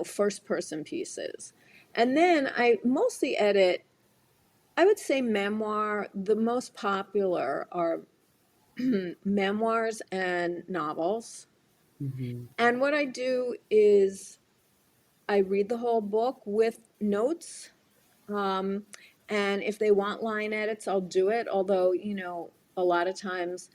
first person pieces, and then I mostly edit. I would say memoir. The most popular are memoirs and novels. Mhm. And what I do is I read the whole book with notes. Um, and if they want line edits, I'll do it. Although, a lot of times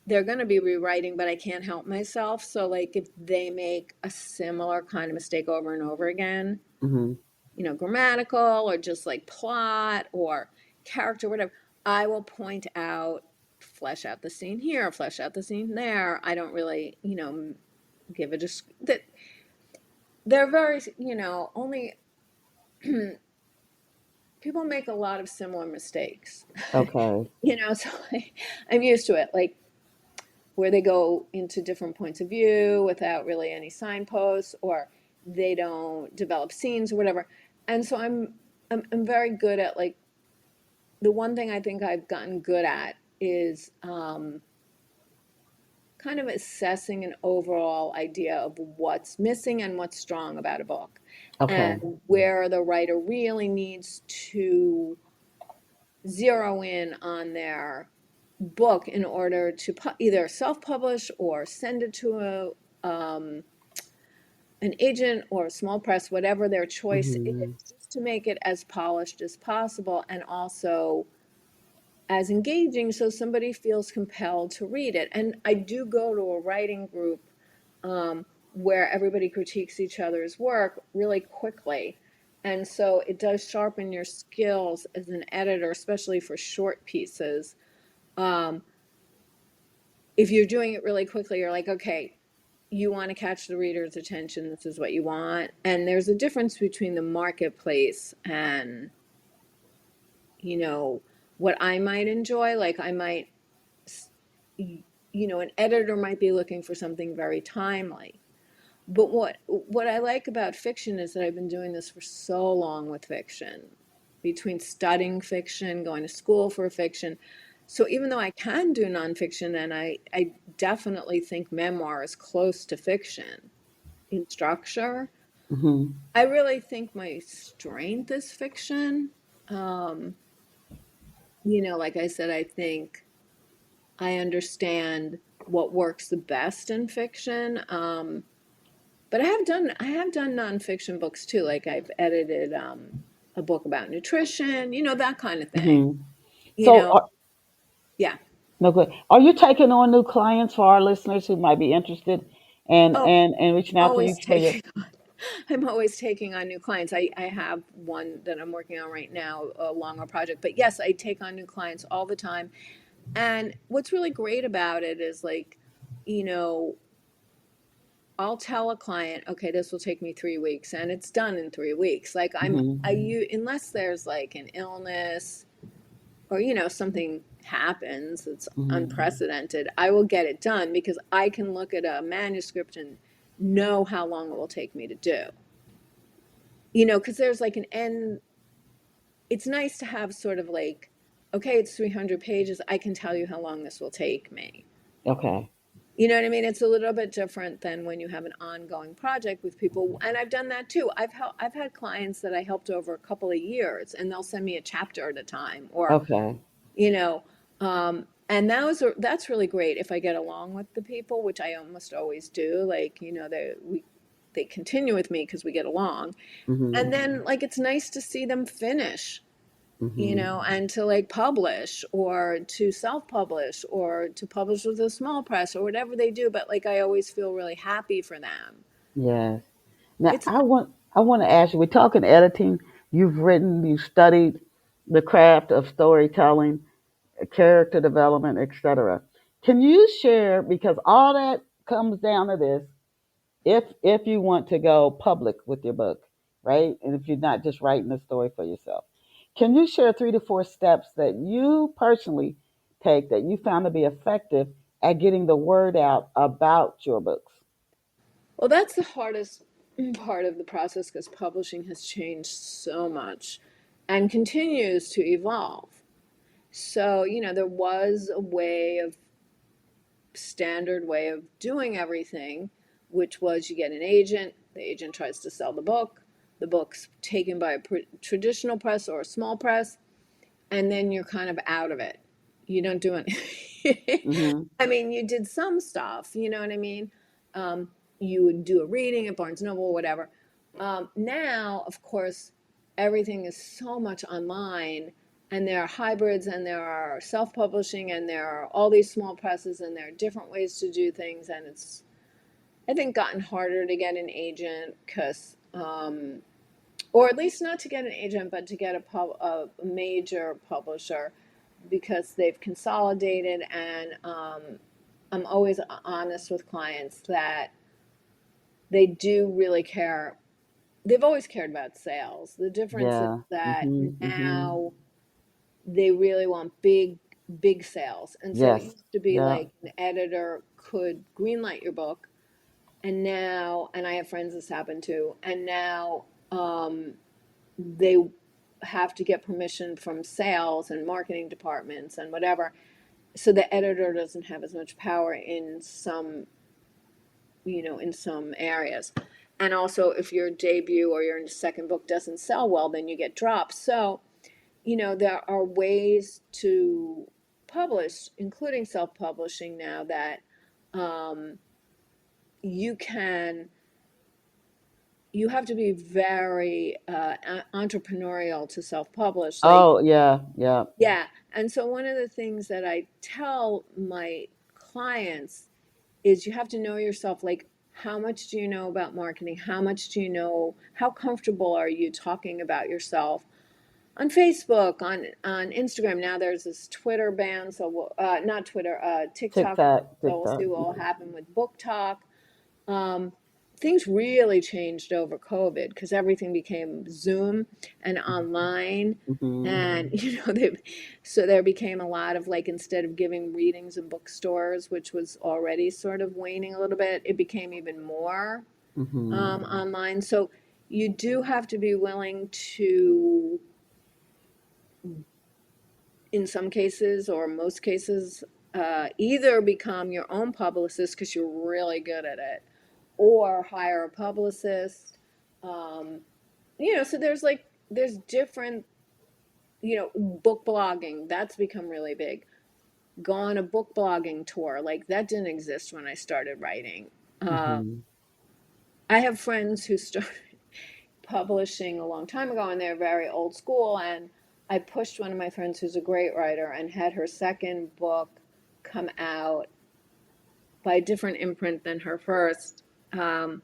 they're going to be rewriting, but I can't help myself. So, like, if they make a similar kind of mistake over and over again, Mhm. grammatical or just like plot or character, whatever, I will point out, flesh out the scene here, flesh out the scene there. I don't really, give it a that they're very, only people make a lot of similar mistakes, Okay. so I'm used to it. Like where they go into different points of view without really any signposts, or they don't develop scenes or whatever. And so I'm very good at, like, the one thing I think I've gotten good at is kind of assessing an overall idea of what's missing and what's strong about a book, Okay. and where the writer really needs to zero in on their book in order to either self-publish or send it to an agent or a small press, whatever their choice is, Mhm. just to make it as polished as possible and also as engaging so somebody feels compelled to read it. And I do go to a writing group where everybody critiques each other's work really quickly. And so it does sharpen your skills as an editor, especially for short pieces. Um, if you're doing it really quickly, you're like, okay, you want to catch the reader's attention. This is what you want. And there's a difference between the marketplace and, you know, what I might enjoy. Like I might, an editor might be looking for something very timely. But what I like about fiction is that I've been doing this for so long with fiction, between studying fiction, going to school for fiction. So even though I can do nonfiction, and I definitely think memoir is close to fiction in structure, Mhm. I really think my strength is fiction. Um, like I said, I think I understand what works the best in fiction. But I have done nonfiction books too. Like I've edited a book about nutrition, that kind of thing. Mhm. You So, know, yeah. no good. Are you taking on new clients for our listeners who might be interested and Oh, and reaching out to you always for your? taking on. I'm always taking on new clients. I have one that I'm working on right now, a longer project. But yes, I take on new clients all the time. And what's really great about it is, like, you know, I'll tell a client, okay, this will take me 3 weeks, and it's done in 3 weeks. Like Mhm. unless there's like an illness or something happens that's Mhm. unprecedented, I will get it done because I can look at a manuscript and know how long it will take me to do. Because there's like an end. It's nice to have sort of like, okay, it's 300 pages. I can tell you how long this will take me. Okay. You know what I mean? It's a little bit different than when you have an ongoing project with people. And I've done that too. I've had clients that I helped over a couple of years, and they'll send me a chapter at a time, or Okay. you know, and that's really great if I get along with the people, which I almost always do. Like, they continue with me because we get along, and Mhm. then like it's nice to see them finish, Mhm. and to like publish or to self-publish or to publish with a small press or whatever they do. But like I always feel really happy for them. Yes. Now It's I want to ask you. We're talking editing. You've written. You've studied the craft of storytelling, character development, etc. Can you share, because all that comes down to this, if you want to go public with your book, right? And if you're not just writing the story for yourself, can you share 3 to 4 steps that you personally take that you found to be effective at getting the word out about your books? Well, that's the hardest part of the process because publishing has changed so much and continues to evolve. So, there was a standard way of doing everything, which was you get an agent, the agent tries to sell the book's taken by a traditional press or a small press, and then you're kind of out of it. You don't do anything. Mm-hmm. I mean, you did some stuff, you know what I mean? You would do a reading at Barnes Noble or whatever. Now, of course, everything is so much online, and there are hybrids, and there are self-publishing, and there are all these small presses, and there are different ways to do things, and it's, I think, gotten harder to get an agent because, or at least not to get an agent, but to get a major publisher because they've consolidated. And I'm always honest with clients that they do really care. They've always cared about sales. The difference is Yeah. that Mhm. now they really want big sales. And so it Yes. used to be Yeah. like an editor could greenlight your book, and now, and I have friends this happened to, and now they have to get permission from sales and marketing departments and whatever. So the editor doesn't have as much power in some, in some areas. And also, if your debut or your second book doesn't sell well, then you get dropped. So, there are ways to publish, including self-publishing now, that um, you can, you have to be very entrepreneurial to self-publish. Like, Oh, yeah. Yeah. yeah. And so one of the things that I tell my clients is you have to know yourself. Like, how much do you know about marketing? How much do you know? How comfortable are you talking about yourself on Facebook, on Instagram? Now there's this Twitter ban, so not Twitter, TikTok. TikTok. So we'll TikTok. see what will happen with book talk. Um, Things really changed over COVID because everything became Zoom and online. Mhm. And, so there became a lot of, like, instead of giving readings in bookstores, which was already sort of waning a little bit, it became even more Mhm. online. So you do have to be willing to, in some cases or most cases, either become your own publicist because you're really good at it, or hire a publicist. Um, so there's different, book blogging, that's become really big. Go on a book blogging tour, like that didn't exist when I started writing. Uh, Mhm. I have friends who started publishing a long time ago, and they're very old school. And I pushed one of my friends who's a great writer and had her second book come out by a different imprint than her first. Um,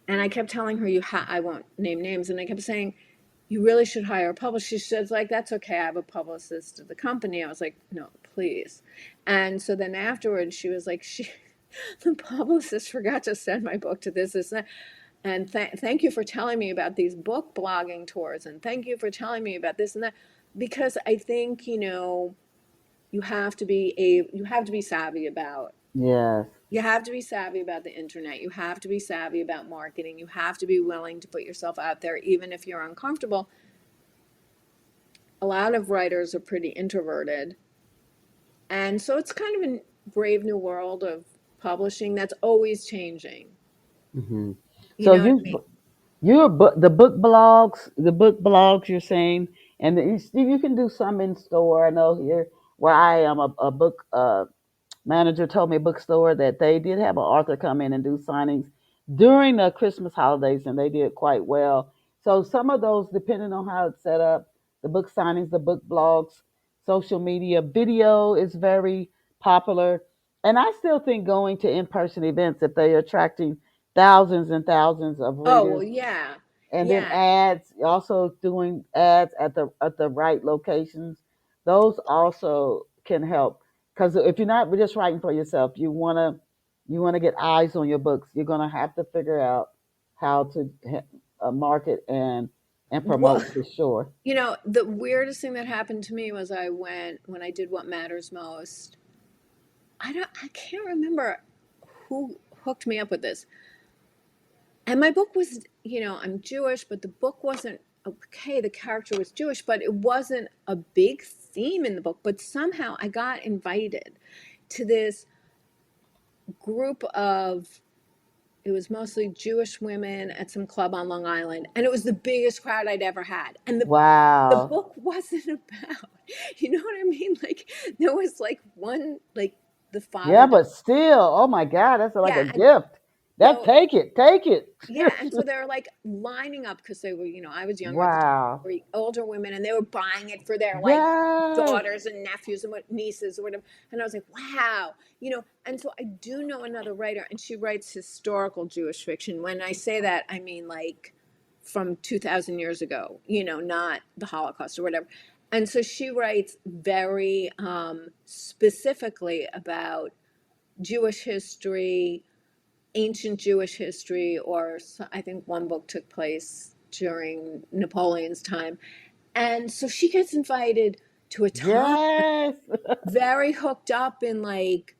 And I kept telling her, I won't name names. And I kept saying, you really should hire a publicist. She says, like, that's okay. I have a publicist at the company. I was like, no, please. And so then afterwards, she was like, the publicist forgot to send my book to this, that. And thank you for telling me about these book blogging tours. And thank you for telling me about this and that. Because I think, you have to be savvy about Yes. you have to be savvy about the internet. You have to be savvy about marketing. You have to be willing to put yourself out there, even if you're uncomfortable. A lot of writers are pretty introverted. And so it's kind of a brave new world of publishing that's always changing. Mhm. You So know what I mean? you're the book blogs you're saying, and you can do some in store. I know here where I am, a book manager told me a bookstore that they did have an author come in and do signings during the Christmas holidays, and they did quite well. So some of those, depending on how it's set up, the book signings, the book blogs, social media, video is very popular. And I still think going to in-person events, if they're attracting thousands and thousands of Oh, well, readers, yeah. and then Yeah. ads, also doing ads at the right locations, those also can help. Because if you're not just writing for yourself, you want to get eyes on your books, you're going to have to figure out how to market and Well, promote for sure. the weirdest thing that happened to me was when I did What Matters Most. I can't remember who hooked me up with this. And my book was, I'm Jewish, but the book wasn't okay. The character was Jewish, but it wasn't a big theme in the book. But somehow I got invited to this group of, it was mostly Jewish women at some club on Long Island. And it was the biggest crowd I'd ever had. And the Wow. book wasn't about, you know what I mean? Like, there was like one, like the Yeah, father, but still, oh my God, that's like yeah. a gift. That So take it, take it. yeah, and so they're like lining up because they were, I was younger at the time, Wow. were older women, and they were buying it for their like Yes. daughters and nephews and what nieces or whatever. And I was like, wow, And so I do know another writer, and she writes historical Jewish fiction. When I say that, I mean like from 2,000 years ago, not the Holocaust or whatever. And so she writes very specifically about Jewish history, ancient Jewish history, or I think one book took place during Napoleon's time. And so she gets invited to a ton, Yes. very hooked up in like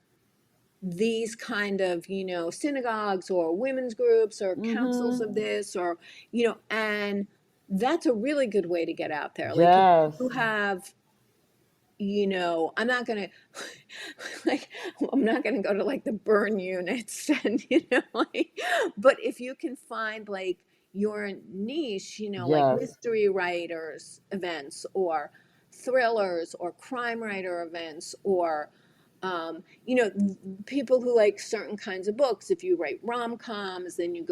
these kind of, synagogues or women's groups or councils Mm-hmm. of this or, and that's a really good way to get out there. Like if Yes. you have I'm not gonna like I'm not gonna go to like the burn units and like, but if you can find like your niche, like Yes. mystery writers events or thrillers or crime writer events or people who like certain kinds of books. If you write rom-coms, then you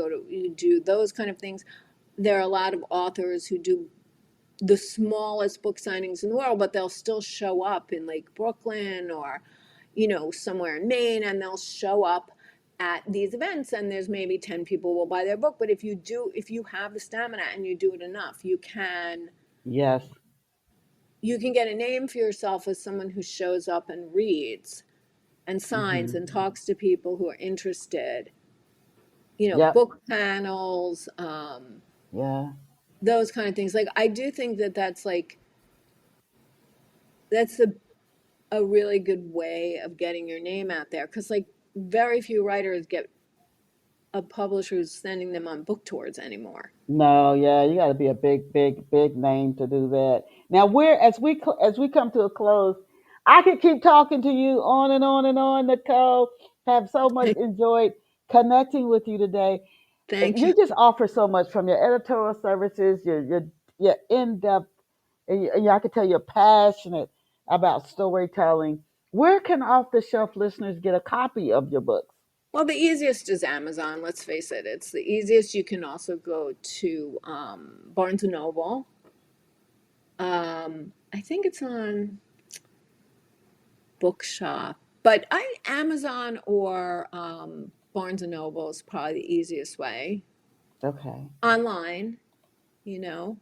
do those kind of things. There are a lot of authors who do the smallest book signings in the world, but they'll still show up in like Brooklyn or, somewhere in Maine, and they'll show up at these events, and there's maybe 10 people will buy their book. But if you have the stamina and you do it enough, Yes. you can get a name for yourself as someone who shows up and reads and signs Mm-hmm. and talks to people who are interested, Yep. book panels, Yeah. those kind of things. Like, I do think that that's a really good way of getting your name out there, because like very few writers get a publisher who's sending them on book tours anymore. No, yeah, you got to be a big, big, big name to do that. Now, we're as we come to a close, I could keep talking to you on and on and on, Nicole. Have so much enjoyed connecting with you today. Thank you. You just offer so much from your editorial services, your in depth, and I can tell you're passionate about storytelling. Where can off the shelf listeners get a copy of your books? Well, the easiest is Amazon. Let's face it, it's the easiest. You can also go to Barnes and Noble. I think it's on Bookshop, but I Amazon or Barnes and Noble is probably the easiest way. Okay. Online, you know.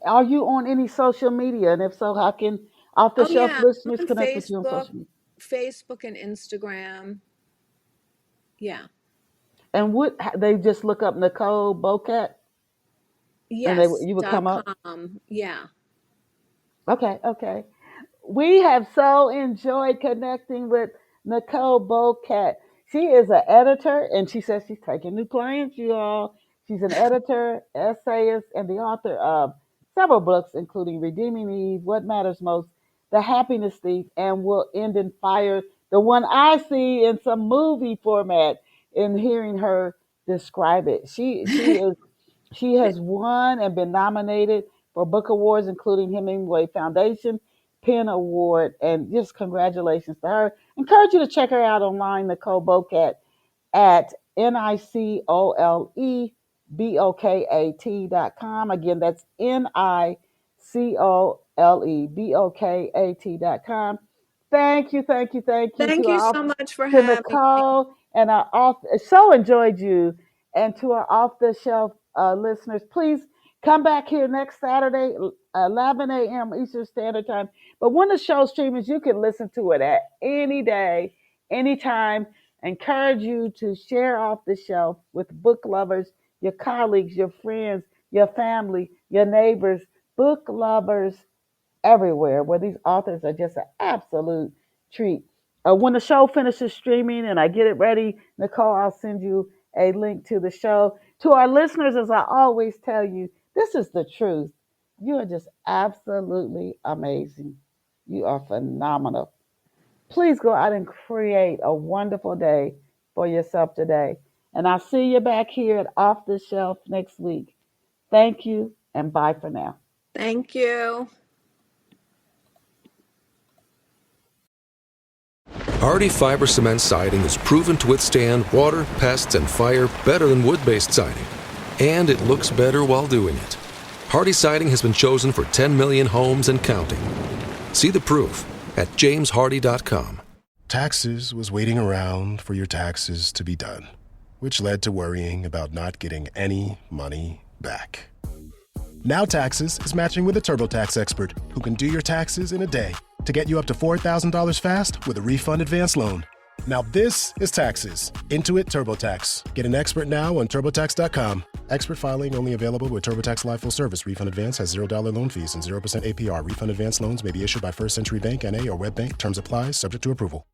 Are you on any social media? And if so, how can off the Oh shelf yeah, I'm listeners on connect with you on Facebook, social media? Facebook and Instagram. Yeah. And what they just look up Nicole Bokat and Yes. you would Dot come up? com. Yeah. Okay, okay. We have so enjoyed connecting with Nicole Bokat. She is an editor, and she says she's taking new clients, you all. She's an editor, essayist, and the author of several books, including Redeeming Eve, What Matters Most, The Happiness Thief, and Will End in Fire. The one I see in some movie format in hearing her describe it. She has won and been nominated for book awards, including Hemingway Foundation Pen Award, and just congratulations to her. Encourage you to check her out online, Nicole Bokat, at NicoleBokat.com. Again, that's NicoleBokat.com. Thank you, thank you, thank you Thank to you our so much for to having me. Nicole and our off. So enjoyed you, and to our off the shelf listeners, please come back here next Saturday, 11 a.m. Eastern Standard Time. But when the show streams, you can listen to it at any day, anytime. Encourage you to share off the shelf with book lovers, your colleagues, your friends, your family, your neighbors, book lovers everywhere, where these authors are just an absolute treat. When the show finishes streaming and I get it ready, Nicole, I'll send you a link to the show. To our listeners, as I always tell you, this is the truth. You are just absolutely amazing. You are phenomenal. Please go out and create a wonderful day for yourself today. And I'll see you back here at Off the Shelf next week. Thank you and bye for now. Thank you. Hardy fiber cement siding is proven to withstand water, pests, and fire better than wood-based siding. And it looks better while doing it. Hardy siding has been chosen for 10 million homes and counting. See the proof at jameshardy.com. Taxes was waiting around for your taxes to be done, which led to worrying about not getting any money back. Now Taxes is matching with a TurboTax expert who can do your taxes in a day to get you up to $4,000 fast with a refund advance loan. Now this is Taxes. Intuit TurboTax. Get an expert now on TurboTax.com. Expert filing only available with TurboTax Live Full Service. Refund advance has $0 loan fees and 0% APR. Refund advance loans may be issued by First Century Bank, N.A. or WebBank. Terms apply. Subject to approval.